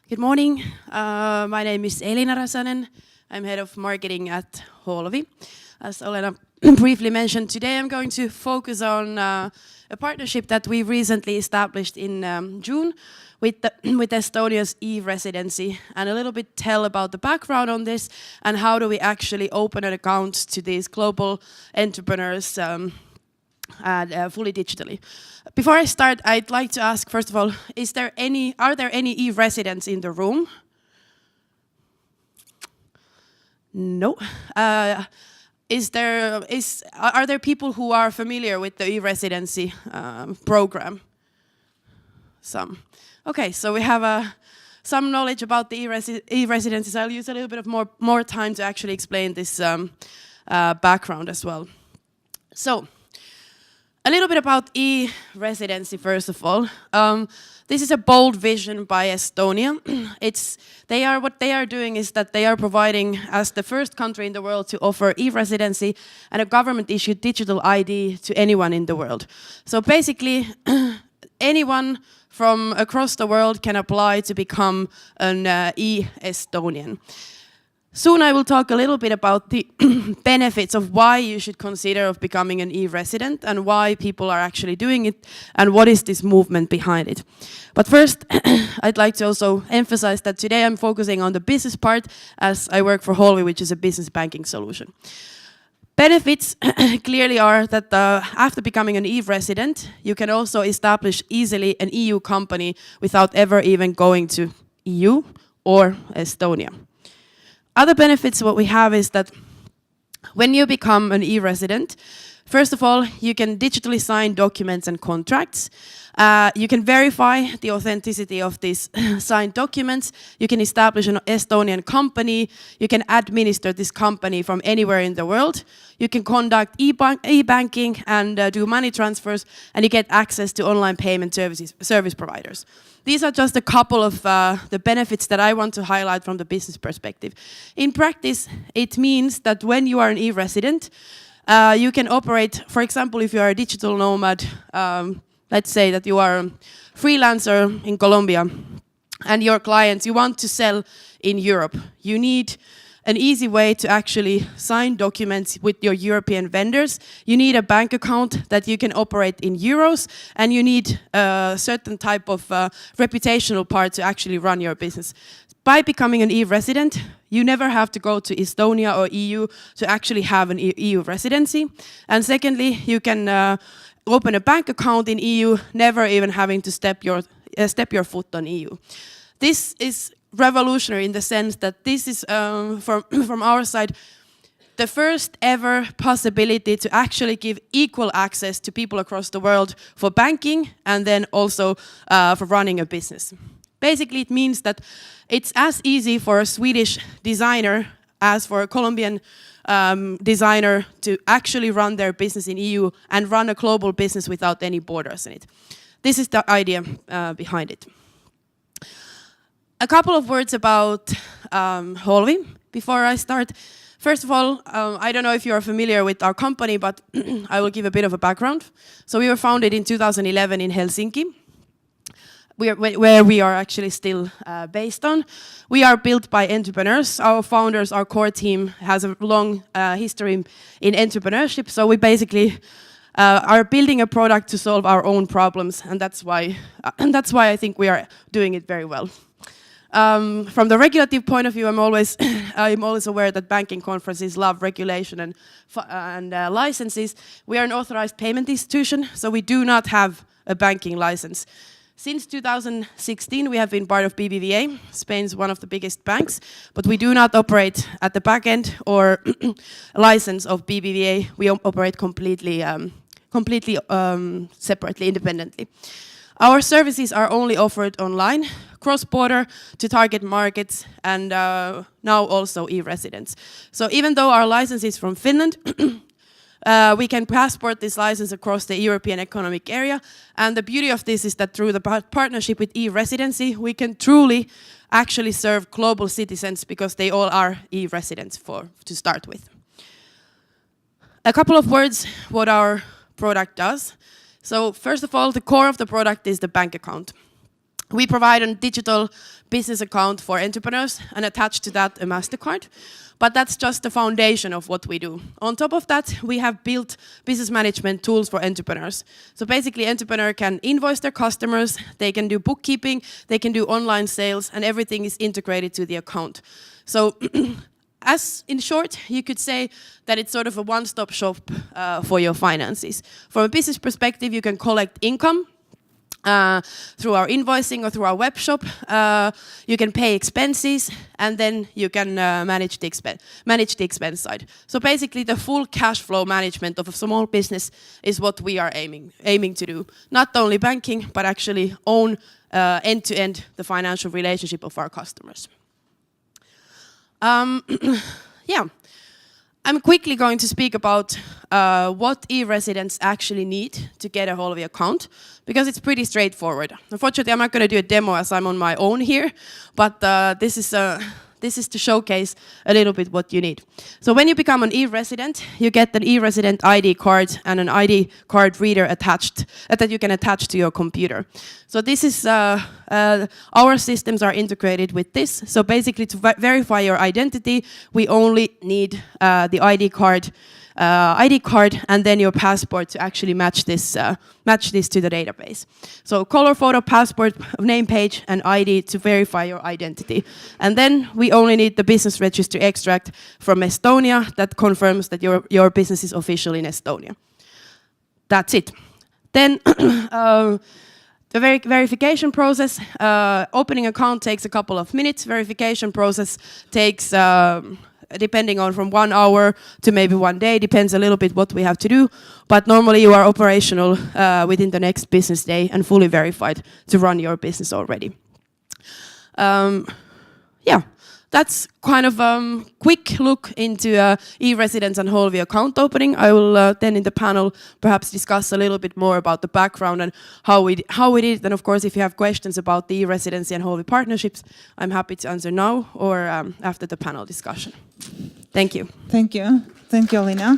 Good morning. My name is Elina Räsänen. I'm head of marketing at Holvi. As Elena briefly mentioned, today I'm going to focus on a partnership that we recently established in June with Estonia's E-Residency, and a little bit tell about the background on this and how do we actually open an account to these global entrepreneurs fully digitally. Before I start, I'd like to ask, first of all, are there any e-residents in the room? No. Are there people who are familiar with the e-residency program? Some. Okay, so we have some knowledge about the e-residencies. I'll use a little bit of more time to actually explain this background as well. So, a little bit about e-residency, first of all. This is a bold vision by Estonia. What they are doing is that they are providing, as the first country in the world to offer e-residency and a government-issued digital ID to anyone in the world. So basically, anyone from across the world can apply to become an e-Estonian. Soon I will talk a little bit about the benefits of why you should consider of becoming an e-resident and why people are actually doing it and what is this movement behind it. But first, I'd like to also emphasize that today I'm focusing on the business part as I work for Holvi, which is a business banking solution. Benefits clearly are that after becoming an e-resident, you can also establish easily an EU company without ever even going to EU or Estonia. Other benefits what we have is that when you become an e-resident, first of all, you can digitally sign documents and contracts. You can verify the authenticity of these signed documents. You can establish an Estonian company. You can administer this company from anywhere in the world. You can conduct e-banking and do money transfers, and you get access to online payment service providers. These are just a couple of the benefits that I want to highlight from the business perspective. In practice, it means that when you are an e-resident, you can operate, for example, if you are a digital nomad, let's say that you are a freelancer in Colombia and your clients, you want to sell in Europe. You need an easy way to actually sign documents with your European vendors. You need a bank account that you can operate in euros, and you need a certain type of reputational part to actually run your business. By becoming an e-resident, you never have to go to Estonia or EU to actually have an EU residency. And secondly, you can open a bank account in EU, never even having to step your foot on EU. This is revolutionary in the sense that this is, from our side, the first ever possibility to actually give equal access to people across the world for banking and then also for running a business. Basically, it means that it's as easy for a Swedish designer as for a Colombian designer to actually run their business in EU and run a global business without any borders in it. This is the idea behind it. A couple of words about Holvi before I start. First of all, I don't know if you are familiar with our company, but I will give a bit of a background. So we were founded in 2011 in Helsinki, where we are actually still based on. We are built by entrepreneurs. Our founders, our core team has a long history in entrepreneurship. So we basically are building a product to solve our own problems, and that's why I think we are doing it very well. From the regulative point of view, I'm always aware that banking conferences love regulation and licenses. We are an authorized payment institution, so we do not have a banking license. Since 2016, we have been part of BBVA, Spain's one of the biggest banks, but we do not operate at the back end or license of BBVA. We operate completely separately, independently. Our services are only offered online, cross-border to target markets, and now also e-residents. So even though our license is from Finland, we can passport this license across the European Economic Area. And the beauty of this is that through the partnership with e-residency, we can truly actually serve global citizens because they all are e-residents to start with. A couple of words what our product does. So first of all, the core of the product is the bank account. We provide a digital business account for entrepreneurs and attach to that a MasterCard. But that's just the foundation of what we do. On top of that, we have built business management tools for entrepreneurs. So basically, entrepreneur can invoice their customers, they can do bookkeeping, they can do online sales, and everything is integrated to the account. So as in short, you could say that it's sort of a one-stop shop for your finances. From a business perspective, you can collect income through our invoicing or through our web shop. You can pay expenses, and then you can manage the expense side. So basically, the full cash flow management of a small business is what we are aiming to do. Not only banking, but actually own end-to-end the financial relationship of our customers. Yeah. I'm quickly going to speak about what e-residents actually need to get a Holvi account, because it's pretty straightforward. Unfortunately, I'm not going to do a demo as I'm on my own here, but this is to showcase a little bit what you need. So when you become an e-resident, you get an e-resident ID card and an ID card reader attached that you can attach to your computer. So this is our systems are integrated with this. So basically, to verify your identity, we only need the ID card and then your passport to actually match this to the database. So color photo, passport, name page, and ID to verify your identity. And then we only need the business register extract from Estonia that confirms that your business is official in Estonia. That's it. Then the verification process, opening account takes a couple of minutes. Verification process takes depending on from 1 hour to maybe 1 day, depends a little bit what we have to do. But normally you are operational within the next business day and fully verified to run your business already. Yeah, that's kind of a quick look into e-residence and Holvi account opening. I will then in the panel perhaps discuss a little bit more about the background and how we did it. And of course, if you have questions about the e-residency and Holvi partnerships, I'm happy to answer now or after the panel discussion. Thank you. Thank you. Thank you, Elina.